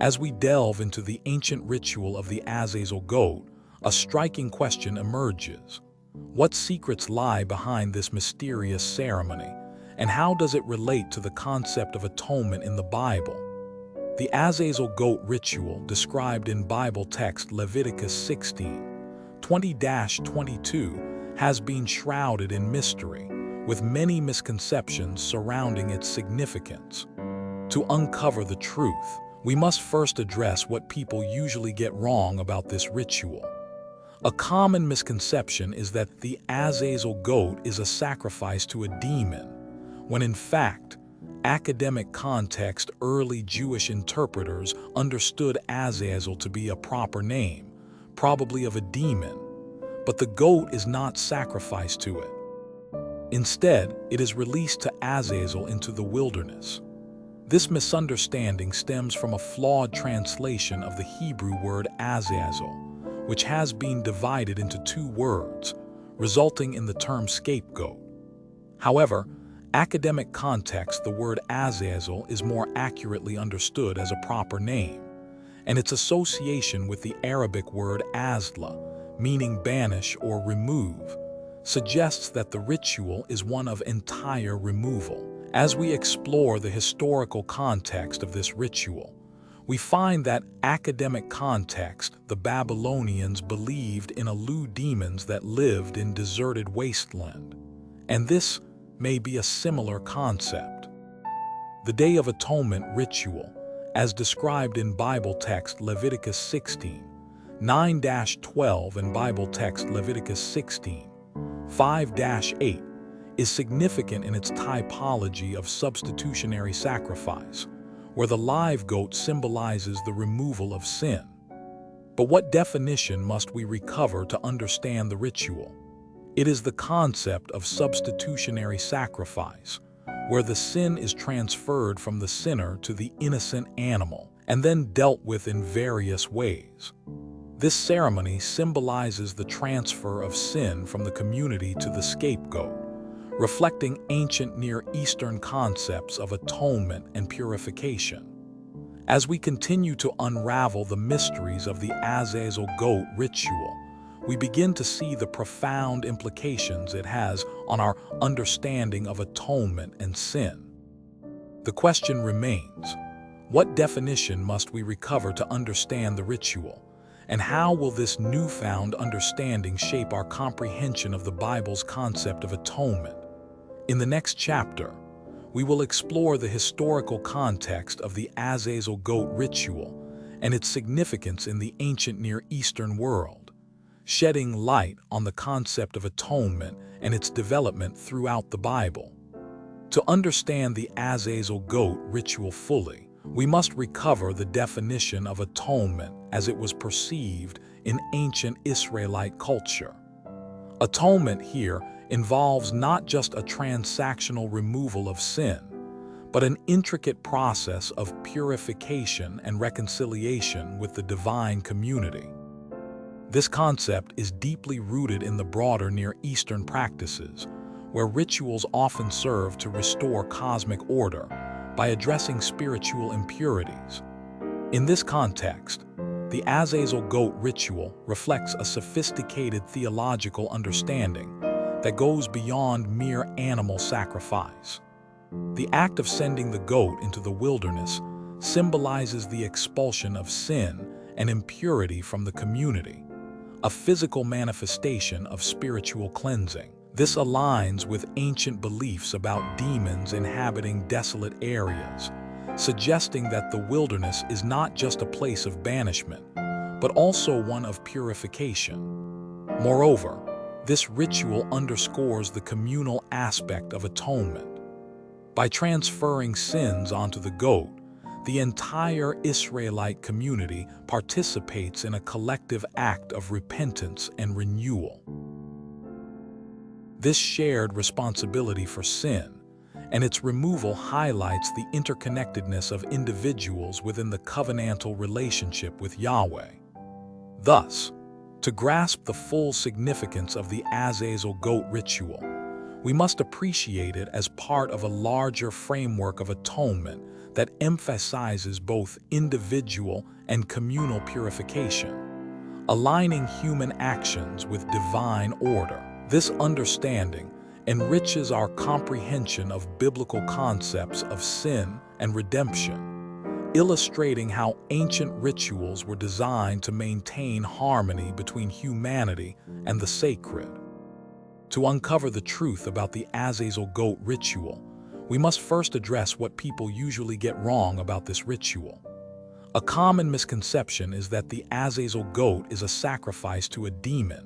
As we delve into the ancient ritual of the Azazel goat, a striking question emerges. What secrets lie behind this mysterious ceremony, and how does it relate to the concept of atonement in the Bible? The Azazel goat ritual, described in Bible text Leviticus 16:20-22, has been shrouded in mystery, with many misconceptions surrounding its significance. To uncover the truth, we must first address what people usually get wrong about this ritual. A common misconception is that the Azazel goat is a sacrifice to a demon, when in fact, academic context, early Jewish interpreters understood Azazel to be a proper name, probably of a demon, but the goat is not sacrificed to it. Instead, it is released to Azazel into the wilderness. This misunderstanding stems from a flawed translation of the Hebrew word Azazel, which has been divided into two words, resulting in the term scapegoat. However, academic context, the word Azazel is more accurately understood as a proper name, and its association with the Arabic word azla, meaning banish or remove, suggests that the ritual is one of entire removal. As we explore the historical context of this ritual, we find that academic context, the Babylonians believed in Alu demons that lived in deserted wasteland, and this may be a similar concept. The Day of Atonement ritual, as described in Bible text Leviticus 16:9-12 and Bible text Leviticus 16:5-8, is significant in its typology of substitutionary sacrifice, where the live goat symbolizes the removal of sin. But what definition must we recover to understand the ritual? It is the concept of substitutionary sacrifice, where the sin is transferred from the sinner to the innocent animal, and then dealt with in various ways. This ceremony symbolizes the transfer of sin from the community to the scapegoat, reflecting ancient Near Eastern concepts of atonement and purification. As we continue to unravel the mysteries of the Azazel goat ritual, we begin to see the profound implications it has on our understanding of atonement and sin. The question remains, what definition must we recover to understand the ritual, and how will this newfound understanding shape our comprehension of the Bible's concept of atonement? In the next chapter, we will explore the historical context of the Azazel goat ritual and its significance in the ancient Near Eastern world, shedding light on the concept of atonement and its development throughout the Bible. To understand the Azazel goat ritual fully, we must recover the definition of atonement as it was perceived in ancient Israelite culture. Atonement here involves not just a transactional removal of sin, but an intricate process of purification and reconciliation with the divine community. This concept is deeply rooted in the broader Near Eastern practices, where rituals often serve to restore cosmic order by addressing spiritual impurities. In this context, the Azazel goat ritual reflects a sophisticated theological understanding that goes beyond mere animal sacrifice. The act of sending the goat into the wilderness symbolizes the expulsion of sin and impurity from the community, a physical manifestation of spiritual cleansing. This aligns with ancient beliefs about demons inhabiting desolate areas, suggesting that the wilderness is not just a place of banishment, but also one of purification. Moreover, this ritual underscores the communal aspect of atonement. By transferring sins onto the goat, the entire Israelite community participates in a collective act of repentance and renewal. This shared responsibility for sin and its removal highlights the interconnectedness of individuals within the covenantal relationship with Yahweh. Thus, to grasp the full significance of the Azazel goat ritual, we must appreciate it as part of a larger framework of atonement that emphasizes both individual and communal purification, aligning human actions with divine order. This understanding enriches our comprehension of biblical concepts of sin and redemption, illustrating how ancient rituals were designed to maintain harmony between humanity and the sacred. To uncover the truth about the Azazel goat ritual, we must first address what people usually get wrong about this ritual. A common misconception is that the Azazel goat is a sacrifice to a demon,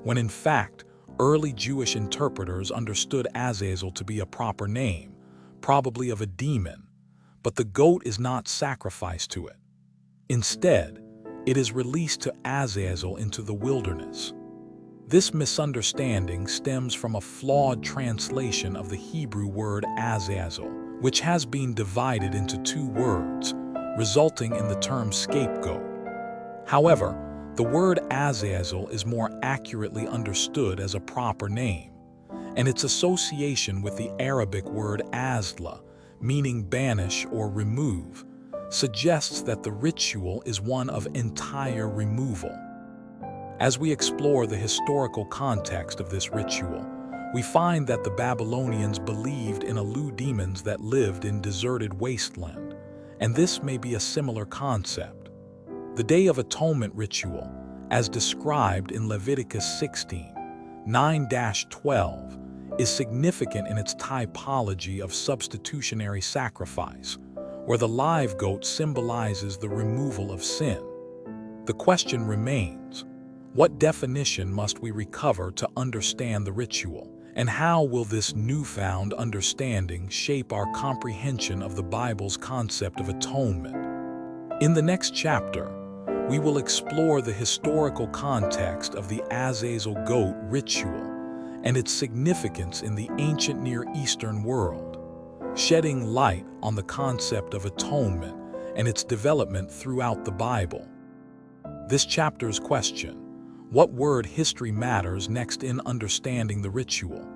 when in fact, early Jewish interpreters understood Azazel to be a proper name, probably of a demon, but the goat is not sacrificed to it. Instead, it is released to Azazel into the wilderness. This misunderstanding stems from a flawed translation of the Hebrew word Azazel, which has been divided into two words, resulting in the term scapegoat. However, the word Azazel is more accurately understood as a proper name, and its association with the Arabic word azla, meaning banish or remove, suggests that the ritual is one of entire removal. As we explore the historical context of this ritual, we find that the Babylonians believed in Alu demons that lived in deserted wasteland, and this may be a similar concept. The Day of Atonement ritual, as described in Leviticus 16, 9-12, is significant in its typology of substitutionary sacrifice, where the live goat symbolizes the removal of sin. The question remains, what definition must we recover to understand the ritual, and how will this newfound understanding shape our comprehension of the Bible's concept of atonement? In the next chapter, we will explore the historical context of the Azazel goat ritual and its significance in the ancient Near Eastern world, shedding light on the concept of atonement and its development throughout the Bible. This chapter's question, what word history matters next in understanding the ritual,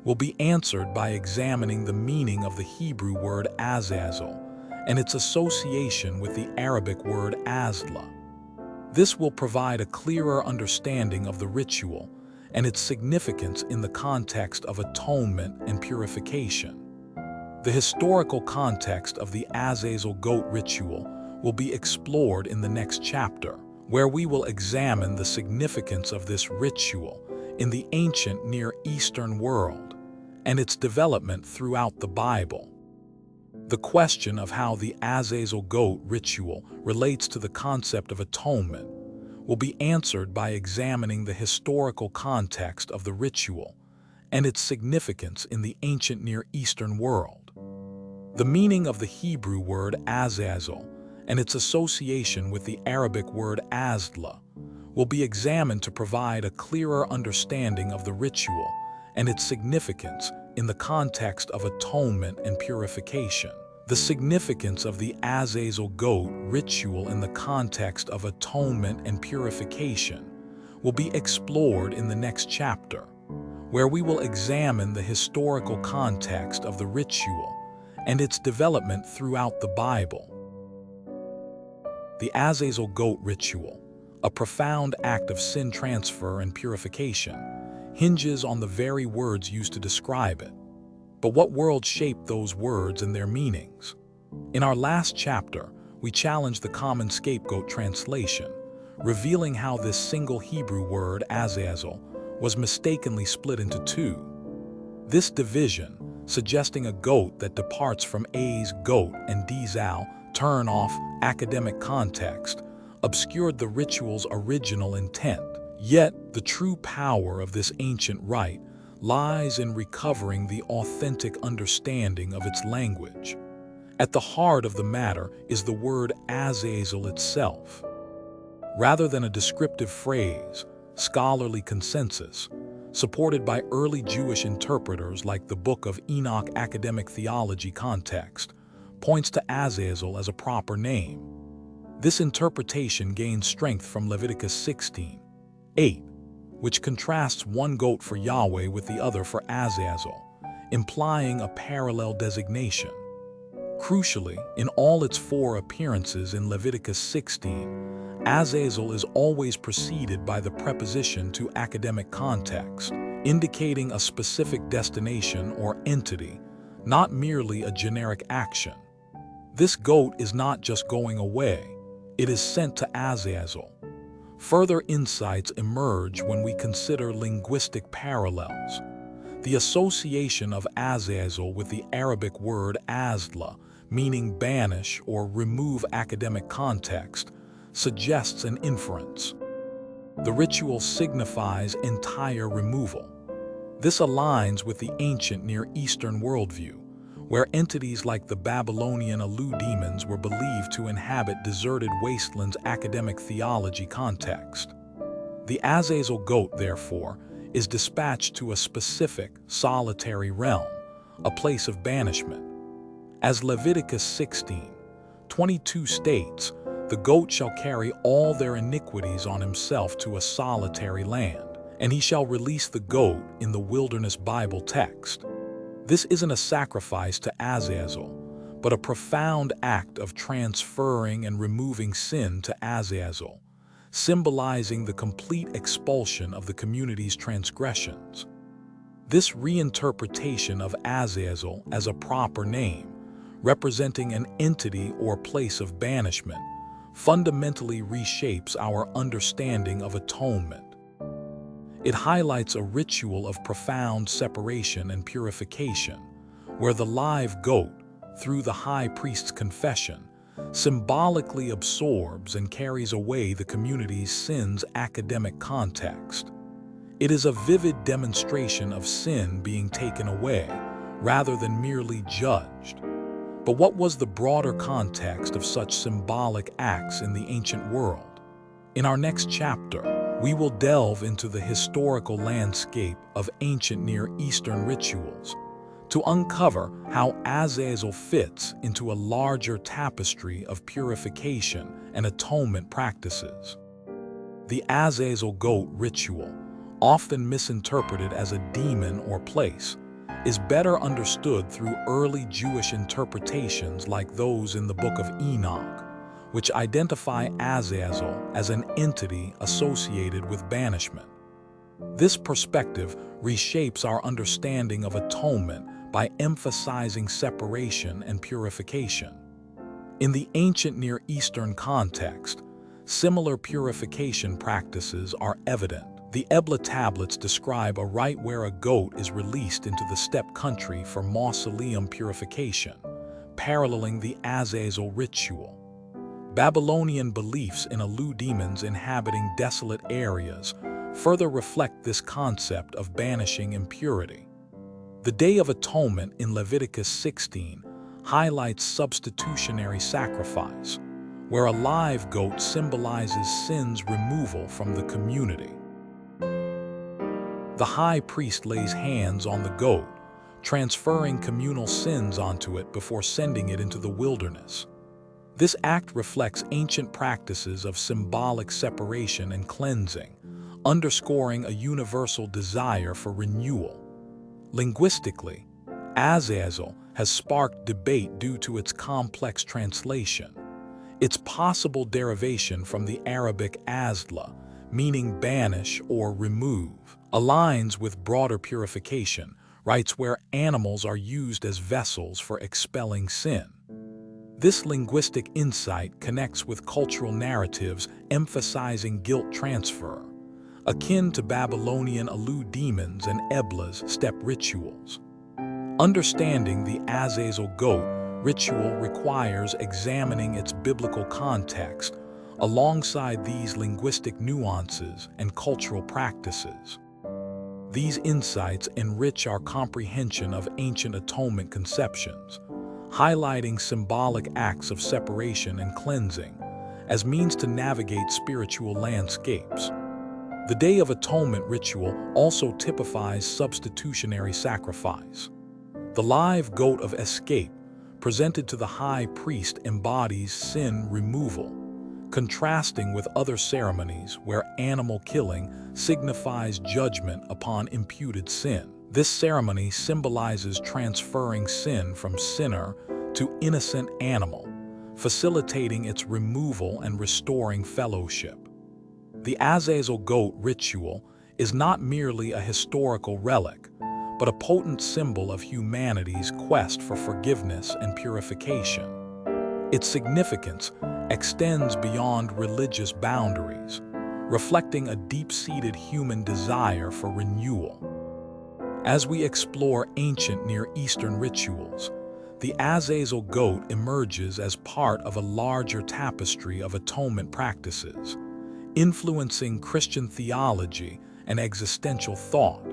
will be answered by examining the meaning of the Hebrew word Azazel and its association with the Arabic word azla. This will provide a clearer understanding of the ritual and its significance in the context of atonement and purification. The historical context of the Azazel goat ritual will be explored in the next chapter, where we will examine the significance of this ritual in the ancient Near Eastern world and its development throughout the Bible. The question of how the Azazel goat ritual relates to the concept of atonement will be answered by examining the historical context of the ritual and its significance in the ancient Near Eastern world. The meaning of the Hebrew word Azazel and its association with the Arabic word azla will be examined to provide a clearer understanding of the ritual and its significance in the context of atonement and purification. The significance of the Azazel goat ritual in the context of atonement and purification will be explored in the next chapter, where we will examine the historical context of the ritual and its development throughout the Bible. The Azazel goat ritual, a profound act of sin transfer and purification, hinges on the very words used to describe it. But what world shaped those words and their meanings? In our last chapter, we challenged the common scapegoat translation, revealing how this single Hebrew word, Azazel, was mistakenly split into two. This division, suggesting a goat that departs from A's goat and Dizal, turn off academic context, obscured the ritual's original intent. Yet, the true power of this ancient rite lies in recovering the authentic understanding of its language. At the heart of the matter is the word Azazel itself. Rather than a descriptive phrase, scholarly consensus, supported by early Jewish interpreters like the Book of Enoch academic theology context, points to Azazel as a proper name. This interpretation gains strength from Leviticus 16:8, which contrasts one goat for Yahweh with the other for Azazel, implying a parallel designation. Crucially, in all its 4 appearances in Leviticus 16, Azazel is always preceded by the preposition to academic context, indicating a specific destination or entity, not merely a generic action. This goat is not just going away, it is sent to Azazel. Further insights emerge when we consider linguistic parallels. The association of Azazel with the Arabic word azla, meaning banish or remove academic context, suggests an inference. The ritual signifies entire removal. This aligns with the ancient Near Eastern worldview, where entities like the Babylonian Alu demons were believed to inhabit deserted wastelands. Academic theology context. The Azazel goat, therefore, is dispatched to a specific, solitary realm, a place of banishment. As Leviticus 16:22 states, the goat shall carry all their iniquities on himself to a solitary land, and he shall release the goat in the wilderness. Bible text. This isn't a sacrifice to Azazel, but a profound act of transferring and removing sin to Azazel, symbolizing the complete expulsion of the community's transgressions. This reinterpretation of Azazel as a proper name, representing an entity or place of banishment, fundamentally reshapes our understanding of atonement. It highlights a ritual of profound separation and purification, where the live goat, through the high priest's confession, symbolically absorbs and carries away the community's sins. Academic context. It is a vivid demonstration of sin being taken away, rather than merely judged. But what was the broader context of such symbolic acts in the ancient world? In our next chapter, we will delve into the historical landscape of ancient Near Eastern rituals to uncover how Azazel fits into a larger tapestry of purification and atonement practices. The Azazel goat ritual, often misinterpreted as a demon or place, is better understood through early Jewish interpretations like those in the Book of Enoch, which identify Azazel as an entity associated with banishment. This perspective reshapes our understanding of atonement by emphasizing separation and purification. In the ancient Near Eastern context, similar purification practices are evident. The Ebla tablets describe a rite where a goat is released into the steppe country for mausoleum purification, paralleling the Azazel ritual. Babylonian beliefs in Alu demons inhabiting desolate areas further reflect this concept of banishing impurity. The Day of Atonement in Leviticus 16 highlights substitutionary sacrifice, where a live goat symbolizes sin's removal from the community. The high priest lays hands on the goat, transferring communal sins onto it before sending it into the wilderness. This act reflects ancient practices of symbolic separation and cleansing, underscoring a universal desire for renewal. Linguistically, Azazel has sparked debate due to its complex translation. Its possible derivation from the Arabic azla, meaning banish or remove, aligns with broader purification, rites where animals are used as vessels for expelling sin. This linguistic insight connects with cultural narratives emphasizing guilt transfer, akin to Babylonian Alu demons and Ebla's steppe rituals. Understanding the Azazel goat ritual requires examining its biblical context alongside these linguistic nuances and cultural practices. These insights enrich our comprehension of ancient atonement conceptions, highlighting symbolic acts of separation and cleansing as means to navigate spiritual landscapes. The Day of Atonement ritual also typifies substitutionary sacrifice. The live goat of escape, presented to the high priest, embodies sin removal, contrasting with other ceremonies where animal killing signifies judgment upon imputed sin. This ceremony symbolizes transferring sin from sinner to innocent animal, facilitating its removal and restoring fellowship. The Azazel goat ritual is not merely a historical relic, but a potent symbol of humanity's quest for forgiveness and purification. Its significance extends beyond religious boundaries, reflecting a deep-seated human desire for renewal. As we explore ancient Near Eastern rituals, the Azazel goat emerges as part of a larger tapestry of atonement practices, influencing Christian theology and existential thought.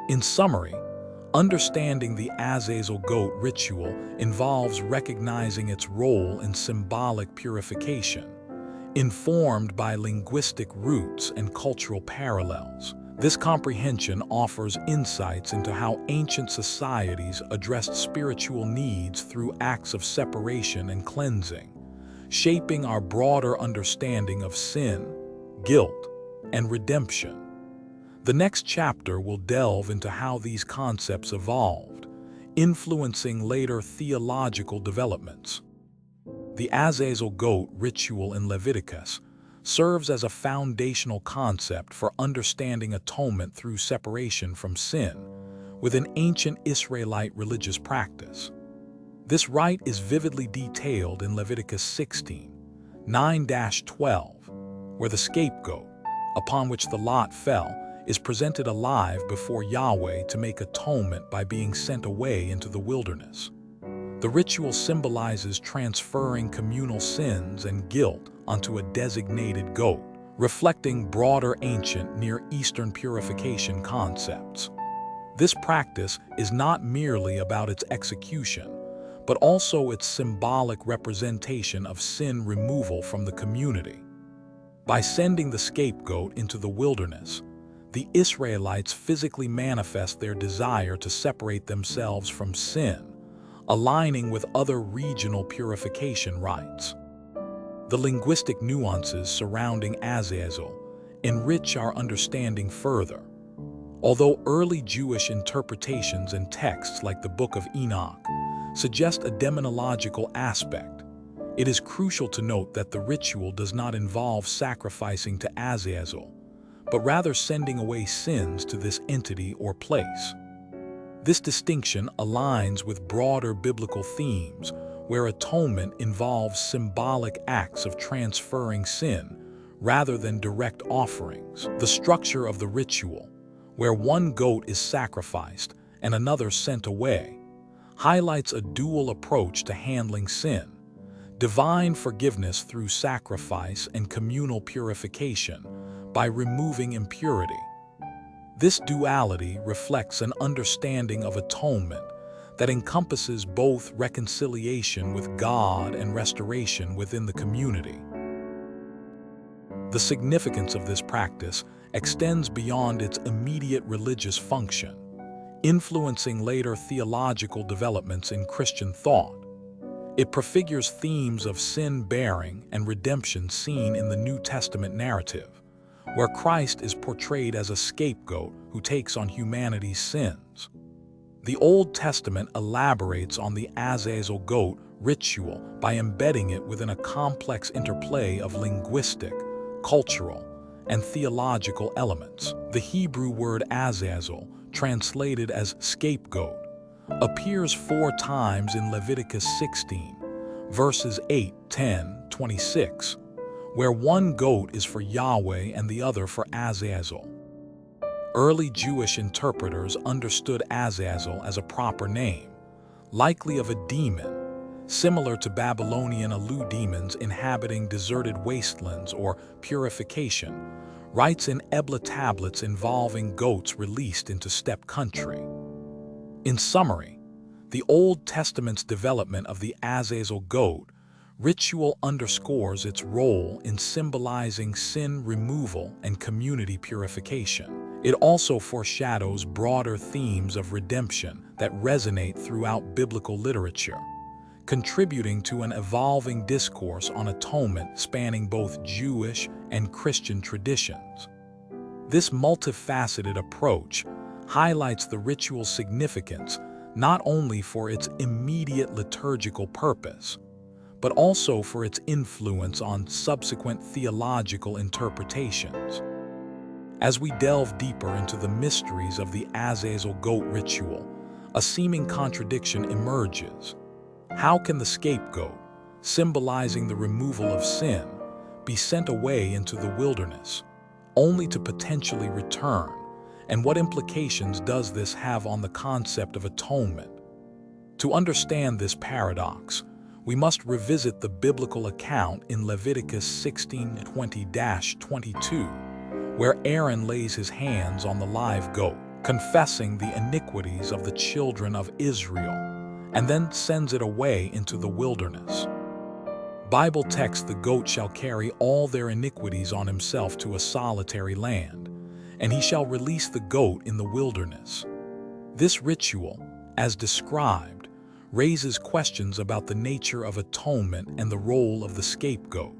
In summary, understanding the Azazel goat ritual involves recognizing its role in symbolic purification, informed by linguistic roots and cultural parallels. This comprehension offers insights into how ancient societies addressed spiritual needs through acts of separation and cleansing, shaping our broader understanding of sin, guilt, and redemption. The next chapter will delve into how these concepts evolved, influencing later theological developments. The Azazel goat ritual in Leviticus serves as a foundational concept for understanding atonement through separation from sin within ancient Israelite religious practice. This rite is vividly detailed in Leviticus 16, 9-12, where the scapegoat, upon which the lot fell, is presented alive before Yahweh to make atonement by being sent away into the wilderness. The ritual symbolizes transferring communal sins and guilt onto a designated goat, reflecting broader ancient Near Eastern purification concepts. This practice is not merely about its execution, but also its symbolic representation of sin removal from the community. By sending the scapegoat into the wilderness, the Israelites physically manifest their desire to separate themselves from sin, aligning with other regional purification rites. The linguistic nuances surrounding Azazel enrich our understanding further. Although early Jewish interpretations and texts like the Book of Enoch suggest a demonological aspect, it is crucial to note that the ritual does not involve sacrificing to Azazel, but rather sending away sins to this entity or place. This distinction aligns with broader biblical themes, where atonement involves symbolic acts of transferring sin rather than direct offerings. The structure of the ritual, where one goat is sacrificed and another sent away, highlights a dual approach to handling sin: divine forgiveness through sacrifice and communal purification by removing impurity. This duality reflects an understanding of atonement that encompasses both reconciliation with God and restoration within the community. The significance of this practice extends beyond its immediate religious function, influencing later theological developments in Christian thought. It prefigures themes of sin-bearing and redemption seen in the New Testament narrative, where Christ is portrayed as a scapegoat who takes on humanity's sins. The Old Testament elaborates on the Azazel goat ritual by embedding it within a complex interplay of linguistic, cultural, and theological elements. The Hebrew word Azazel, translated as scapegoat, appears 4 times in Leviticus 16, verses 8, 10, 26, where one goat is for Yahweh and the other for Azazel. Early Jewish interpreters understood Azazel as a proper name, likely of a demon, similar to Babylonian Alu demons inhabiting deserted wastelands or purification, rites in Ebla tablets involving goats released into steppe country. In summary, the Old Testament's development of the Azazel goat ritual underscores its role in symbolizing sin removal and community purification. It also foreshadows broader themes of redemption that resonate throughout biblical literature, contributing to an evolving discourse on atonement spanning both Jewish and Christian traditions. This multifaceted approach highlights the ritual's significance not only for its immediate liturgical purpose, but also for its influence on subsequent theological interpretations. As we delve deeper into the mysteries of the Azazel goat ritual, a seeming contradiction emerges. How can the scapegoat, symbolizing the removal of sin, be sent away into the wilderness, only to potentially return? And what implications does this have on the concept of atonement? To understand this paradox, we must revisit the biblical account in Leviticus 16:20-22, where Aaron lays his hands on the live goat, confessing the iniquities of the children of Israel, and then sends it away into the wilderness. Bible text: the goat shall carry all their iniquities on himself to a solitary land, and he shall release the goat in the wilderness. This ritual, as described, raises questions about the nature of atonement and the role of the scapegoat.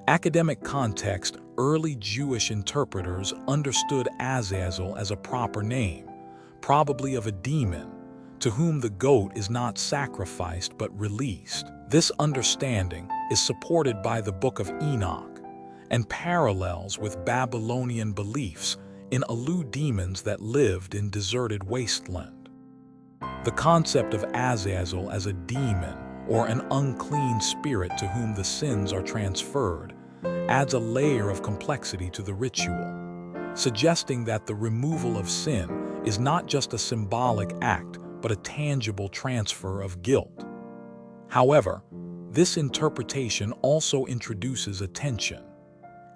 Academic context: early Jewish interpreters understood Azazel as a proper name, probably of a demon, to whom the goat is not sacrificed but released. This understanding is supported by the Book of Enoch and parallels with Babylonian beliefs in Alu demons that lived in deserted wasteland. The concept of Azazel as a demon or an unclean spirit to whom the sins are transferred adds a layer of complexity to the ritual, suggesting that the removal of sin is not just a symbolic act but a tangible transfer of guilt. However, this interpretation also introduces a tension.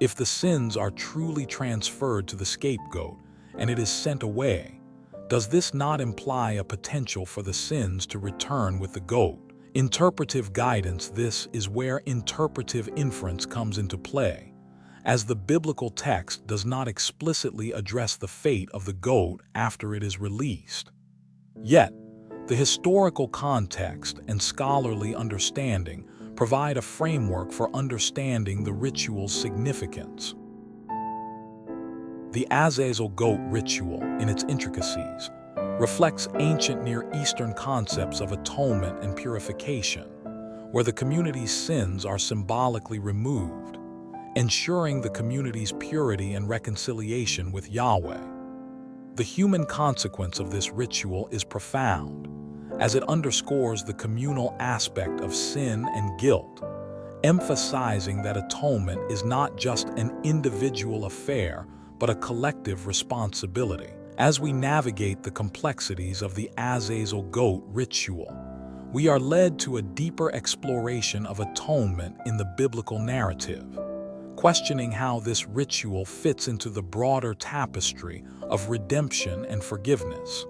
If the sins are truly transferred to the scapegoat and it is sent away, does this not imply a potential for the sins to return with the goat? Interpretive guidance: this is where interpretive inference comes into play, as the biblical text does not explicitly address the fate of the goat after it is released. Yet, the historical context and scholarly understanding provide a framework for understanding the ritual's significance. The Azazel goat ritual, in its intricacies, reflects ancient Near Eastern concepts of atonement and purification, where the community's sins are symbolically removed, ensuring the community's purity and reconciliation with Yahweh. The human consequence of this ritual is profound, as it underscores the communal aspect of sin and guilt, emphasizing that atonement is not just an individual affair, but a collective responsibility. As we navigate the complexities of the Azazel goat ritual, we are led to a deeper exploration of atonement in the biblical narrative, questioning how this ritual fits into the broader tapestry of redemption and forgiveness.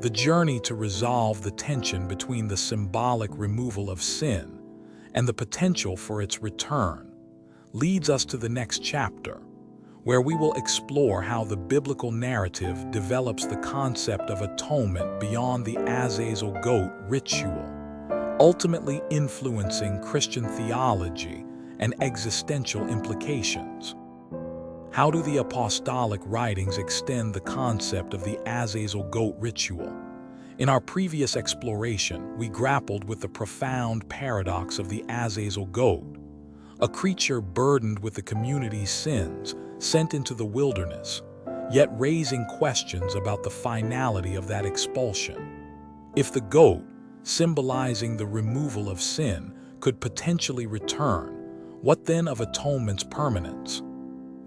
The journey to resolve the tension between the symbolic removal of sin and the potential for its return leads us to the next chapter, where we will explore how the biblical narrative develops the concept of atonement beyond the Azazel goat ritual, ultimately influencing Christian theology and existential implications. How do the apostolic writings extend the concept of the Azazel goat ritual? In our previous exploration, we grappled with the profound paradox of the Azazel goat, a creature burdened with the community's sins, sent into the wilderness, yet raising questions about the finality of that expulsion. If the goat, symbolizing the removal of sin, could potentially return, what then of atonement's permanence?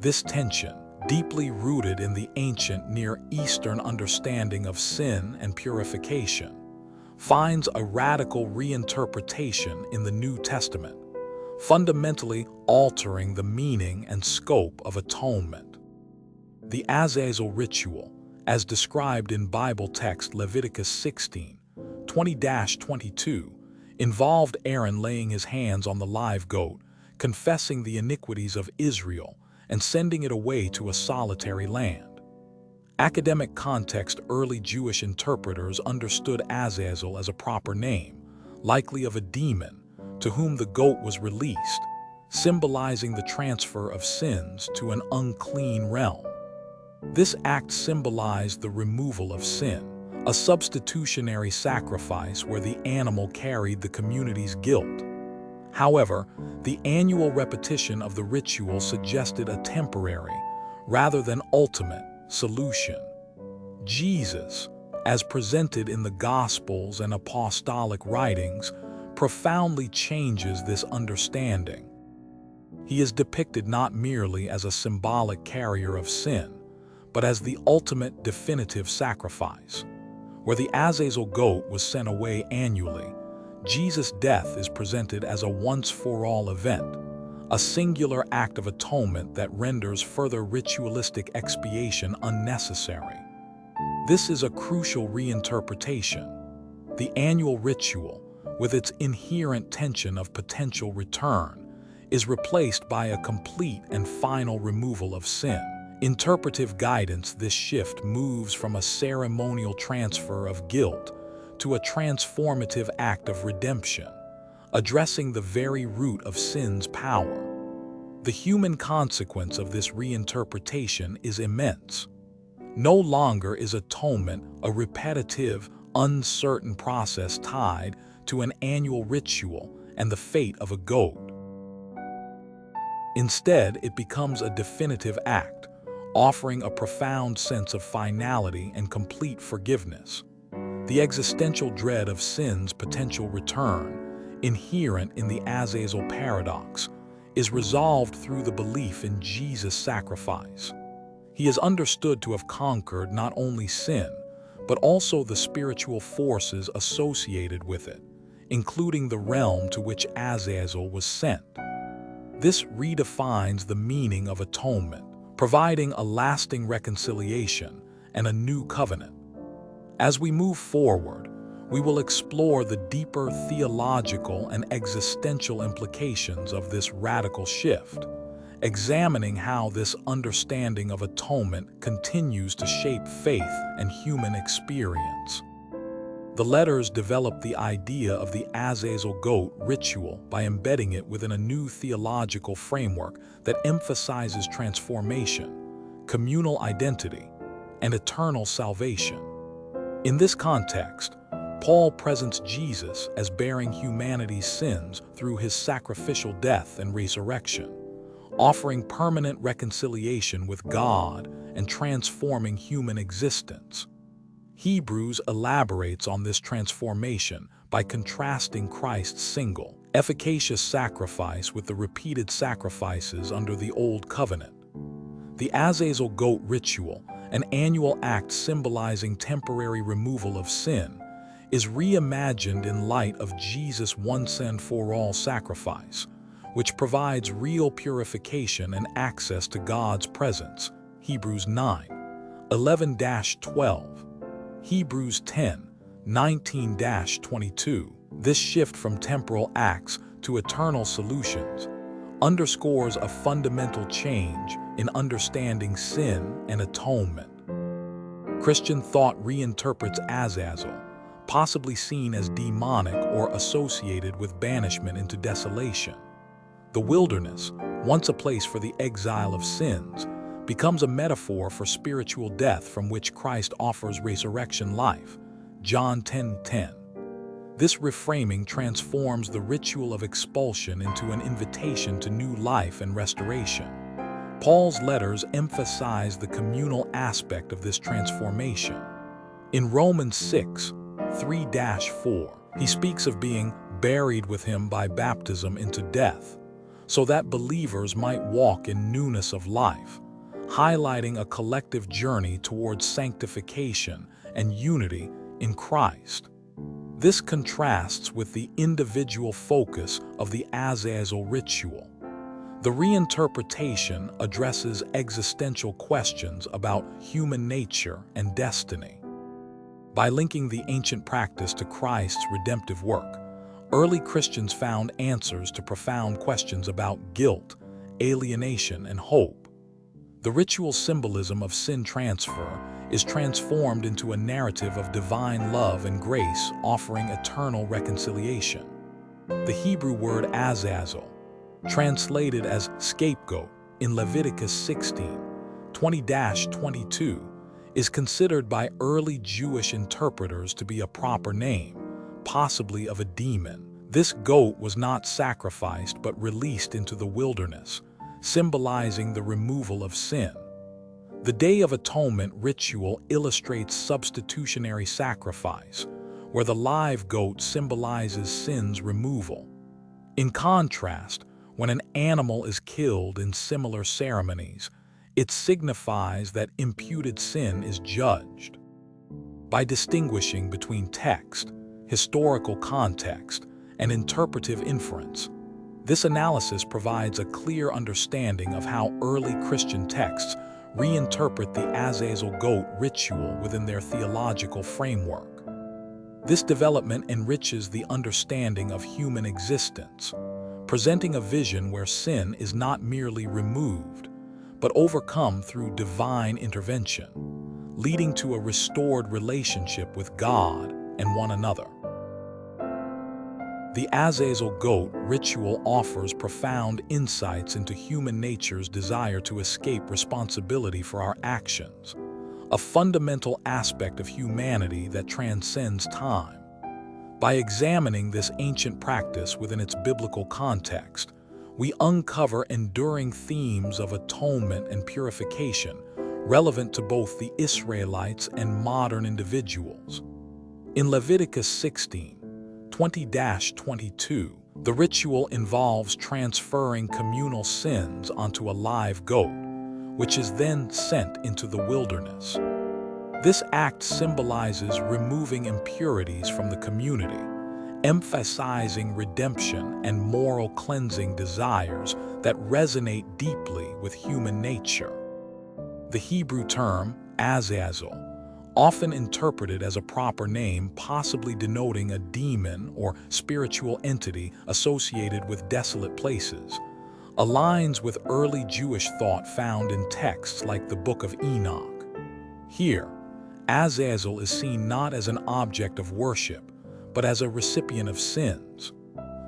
This tension, deeply rooted in the ancient Near Eastern understanding of sin and purification, finds a radical reinterpretation in the New Testament, fundamentally altering the meaning and scope of atonement. The Azazel ritual, as described in Bible text Leviticus 16:20-22, involved Aaron laying his hands on the live goat, confessing the iniquities of Israel, and sending it away to a solitary land. Academic context: early Jewish interpreters understood Azazel as a proper name, likely of a demon, to whom the goat was released, symbolizing the transfer of sins to an unclean realm. This act symbolized the removal of sin, a substitutionary sacrifice where the animal carried the community's guilt. However, the annual repetition of the ritual suggested a temporary, rather than ultimate, solution. Jesus, as presented in the Gospels and apostolic writings, profoundly changes this understanding. He is depicted not merely as a symbolic carrier of sin, but as the ultimate definitive sacrifice. Where the Azazel goat was sent away annually, Jesus' death is presented as a once-for-all event, a singular act of atonement that renders further ritualistic expiation unnecessary. This is a crucial reinterpretation. The annual ritual, with its inherent tension of potential return, is replaced by a complete and final removal of sin. Interpretive guidance, this shift moves from a ceremonial transfer of guilt to a transformative act of redemption, addressing the very root of sin's power. The human consequence of this reinterpretation is immense. No longer is atonement a repetitive, uncertain process tied to an annual ritual and the fate of a goat. Instead, it becomes a definitive act, offering a profound sense of finality and complete forgiveness. The existential dread of sin's potential return, inherent in the Azazel paradox, is resolved through the belief in Jesus' sacrifice. He is understood to have conquered not only sin, but also the spiritual forces associated with it, including the realm to which Azazel was sent. This redefines the meaning of atonement, providing a lasting reconciliation and a new covenant. As we move forward, we will explore the deeper theological and existential implications of this radical shift, examining how this understanding of atonement continues to shape faith and human experience. The letters develop the idea of the Azazel goat ritual by embedding it within a new theological framework that emphasizes transformation, communal identity, and eternal salvation. In this context, Paul presents Jesus as bearing humanity's sins through his sacrificial death and resurrection, offering permanent reconciliation with God and transforming human existence. Hebrews elaborates on this transformation by contrasting Christ's single, efficacious sacrifice with the repeated sacrifices under the Old Covenant. The Azazel goat ritual, an annual act symbolizing temporary removal of sin, is reimagined in light of Jesus' once-and-for-all sacrifice, which provides real purification and access to God's presence. Hebrews 9:11-12. Hebrews 10:19-22. This shift from temporal acts to eternal solutions underscores a fundamental change in understanding sin and atonement. Christian thought reinterprets Azazel, possibly seen as demonic or associated with banishment into desolation. The wilderness, once a place for the exile of sins, becomes a metaphor for spiritual death from which Christ offers resurrection life. John 10:10. This reframing transforms the ritual of expulsion into an invitation to new life and restoration. Paul's letters emphasize the communal aspect of this transformation. In Romans 6:3-4, he speaks of being buried with him by baptism into death, so that believers might walk in newness of life, highlighting a collective journey towards sanctification and unity in Christ. This contrasts with the individual focus of the Azazel ritual. The reinterpretation addresses existential questions about human nature and destiny. By linking the ancient practice to Christ's redemptive work, early Christians found answers to profound questions about guilt, alienation, and hope. The ritual symbolism of sin transfer is transformed into a narrative of divine love and grace, offering eternal reconciliation. The Hebrew word Azazel, translated as scapegoat in Leviticus 16:20-22, is considered by early Jewish interpreters to be a proper name, possibly of a demon. This goat was not sacrificed but released into the wilderness, symbolizing the removal of sin. The Day of Atonement ritual illustrates substitutionary sacrifice, where the live goat symbolizes sin's removal. In contrast, when an animal is killed in similar ceremonies, it signifies that imputed sin is judged. By distinguishing between text, historical context, and interpretive inference, this analysis provides a clear understanding of how early Christian texts reinterpret the Azazel goat ritual within their theological framework. This development enriches the understanding of human existence, presenting a vision where sin is not merely removed, but overcome through divine intervention, leading to a restored relationship with God and one another. The Azazel goat ritual offers profound insights into human nature's desire to escape responsibility for our actions, a fundamental aspect of humanity that transcends time. By examining this ancient practice within its biblical context, we uncover enduring themes of atonement and purification relevant to both the Israelites and modern individuals. In Leviticus 16:20-22, the ritual involves transferring communal sins onto a live goat, which is then sent into the wilderness. This act symbolizes removing impurities from the community, emphasizing redemption and moral cleansing desires that resonate deeply with human nature. The Hebrew term, Azazel, often interpreted as a proper name, possibly denoting a demon or spiritual entity associated with desolate places, aligns with early Jewish thought found in texts like the Book of Enoch. Here, Azazel is seen not as an object of worship, but as a recipient of sins.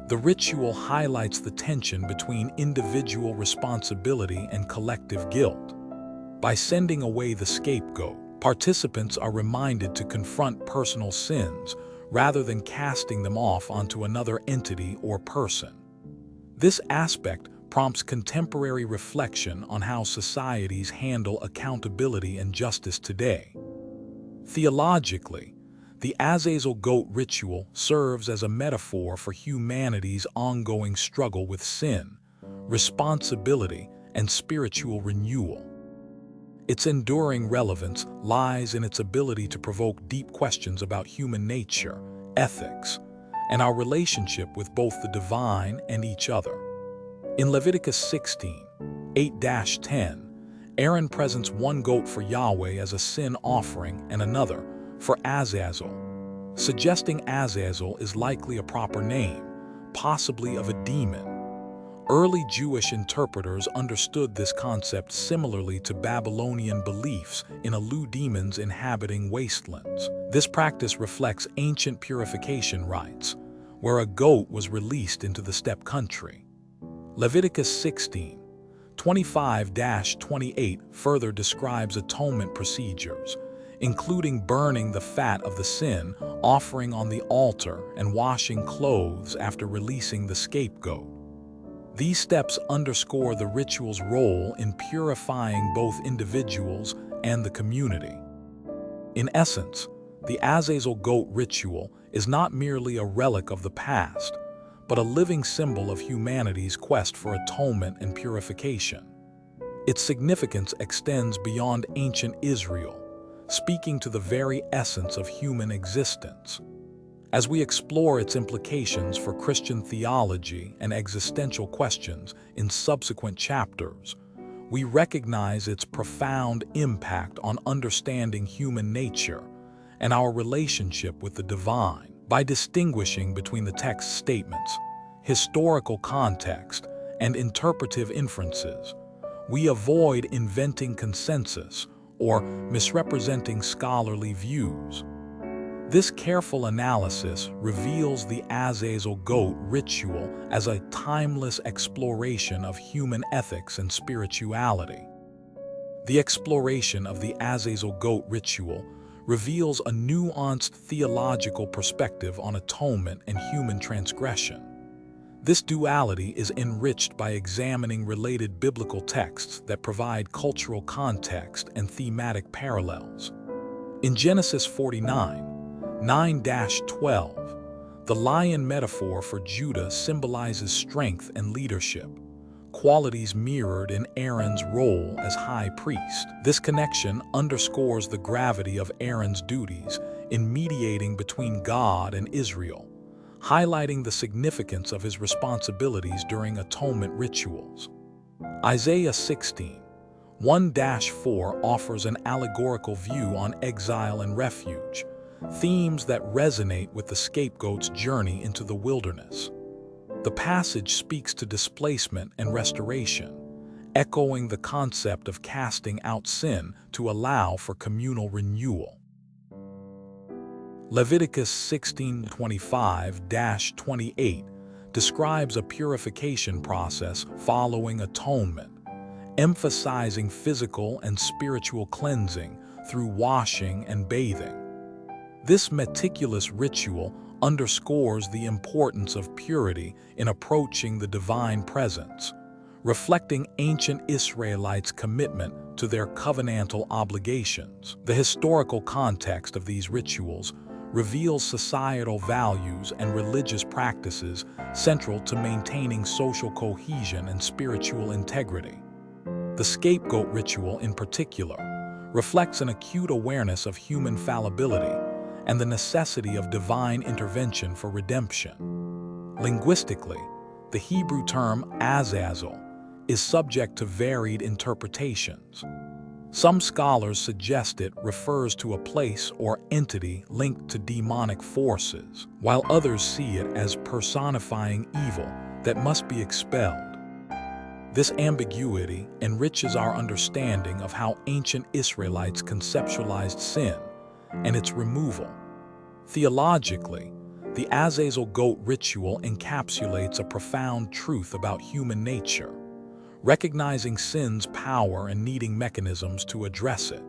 The ritual highlights the tension between individual responsibility and collective guilt. By sending away the scapegoat, participants are reminded to confront personal sins rather than casting them off onto another entity or person. This aspect prompts contemporary reflection on how societies handle accountability and justice today. Theologically, the Azazel goat ritual serves as a metaphor for humanity's ongoing struggle with sin, responsibility, and spiritual renewal. Its enduring relevance lies in its ability to provoke deep questions about human nature, ethics, and our relationship with both the divine and each other. In Leviticus 16:8-10, Aaron presents one goat for Yahweh as a sin offering and another for Azazel, suggesting Azazel is likely a proper name, possibly of a demon. Early Jewish interpreters understood this concept similarly to Babylonian beliefs in Alu demons inhabiting wastelands. This practice reflects ancient purification rites, where a goat was released into the steppe country. Leviticus 16:25-28 further describes atonement procedures, including burning the fat of the sin offering on the altar and washing clothes after releasing the scapegoat. These steps underscore the ritual's role in purifying both individuals and the community. In essence, the Azazel goat ritual is not merely a relic of the past, but a living symbol of humanity's quest for atonement and purification. Its significance extends beyond ancient Israel, speaking to the very essence of human existence. As we explore its implications for Christian theology and existential questions in subsequent chapters, we recognize its profound impact on understanding human nature and our relationship with the divine. By distinguishing between the text's statements, historical context, and interpretive inferences, we avoid inventing consensus or misrepresenting scholarly views. This careful analysis reveals the Azazel goat ritual as a timeless exploration of human ethics and spirituality. The exploration of the Azazel goat ritual reveals a nuanced theological perspective on atonement and human transgression. This duality is enriched by examining related biblical texts that provide cultural context and thematic parallels. In Genesis 49, 9-12, the lion metaphor for Judah symbolizes strength and leadership, qualities mirrored in Aaron's role as high priest. This connection underscores the gravity of Aaron's duties in mediating between God and Israel, highlighting the significance of his responsibilities during atonement rituals. Isaiah 16, 1-4 offers an allegorical view on exile and refuge, themes that resonate with the scapegoat's journey into the wilderness. The passage speaks to displacement and restoration, echoing the concept of casting out sin to allow for communal renewal. Leviticus 16:25-28 describes a purification process following atonement, emphasizing physical and spiritual cleansing through washing and bathing. This meticulous ritual underscores the importance of purity in approaching the divine presence, reflecting ancient Israelites' commitment to their covenantal obligations. The historical context of these rituals reveals societal values and religious practices central to maintaining social cohesion and spiritual integrity. The scapegoat ritual, in particular, reflects an acute awareness of human fallibility and the necessity of divine intervention for redemption. Linguistically, the Hebrew term Azazel is subject to varied interpretations. Some scholars suggest it refers to a place or entity linked to demonic forces, while others see it as personifying evil that must be expelled. This ambiguity enriches our understanding of how ancient Israelites conceptualized sin and its removal. Theologically, the Azazel goat ritual encapsulates a profound truth about human nature, recognizing sin's power and needing mechanisms to address it.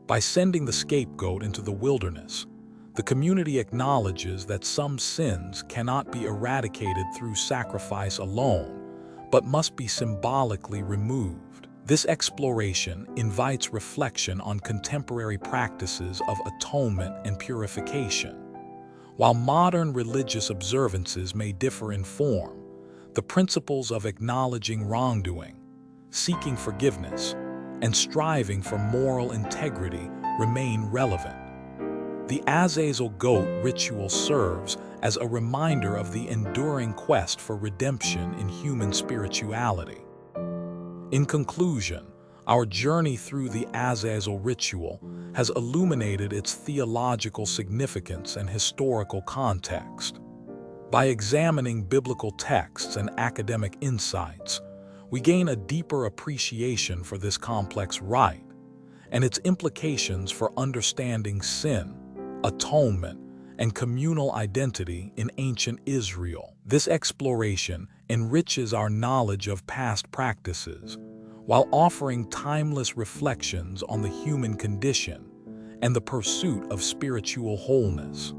By sending the scapegoat into the wilderness, the community acknowledges that some sins cannot be eradicated through sacrifice alone, but must be symbolically removed. This exploration invites reflection on contemporary practices of atonement and purification. While modern religious observances may differ in form, the principles of acknowledging wrongdoing, seeking forgiveness, and striving for moral integrity remain relevant. The Azazel goat ritual serves as a reminder of the enduring quest for redemption in human spirituality. In conclusion, our journey through the Azazel ritual has illuminated its theological significance and historical context. By examining biblical texts and academic insights, we gain a deeper appreciation for this complex rite and its implications for understanding sin, atonement, and communal identity in ancient Israel. This exploration enriches our knowledge of past practices, while offering timeless reflections on the human condition and the pursuit of spiritual wholeness.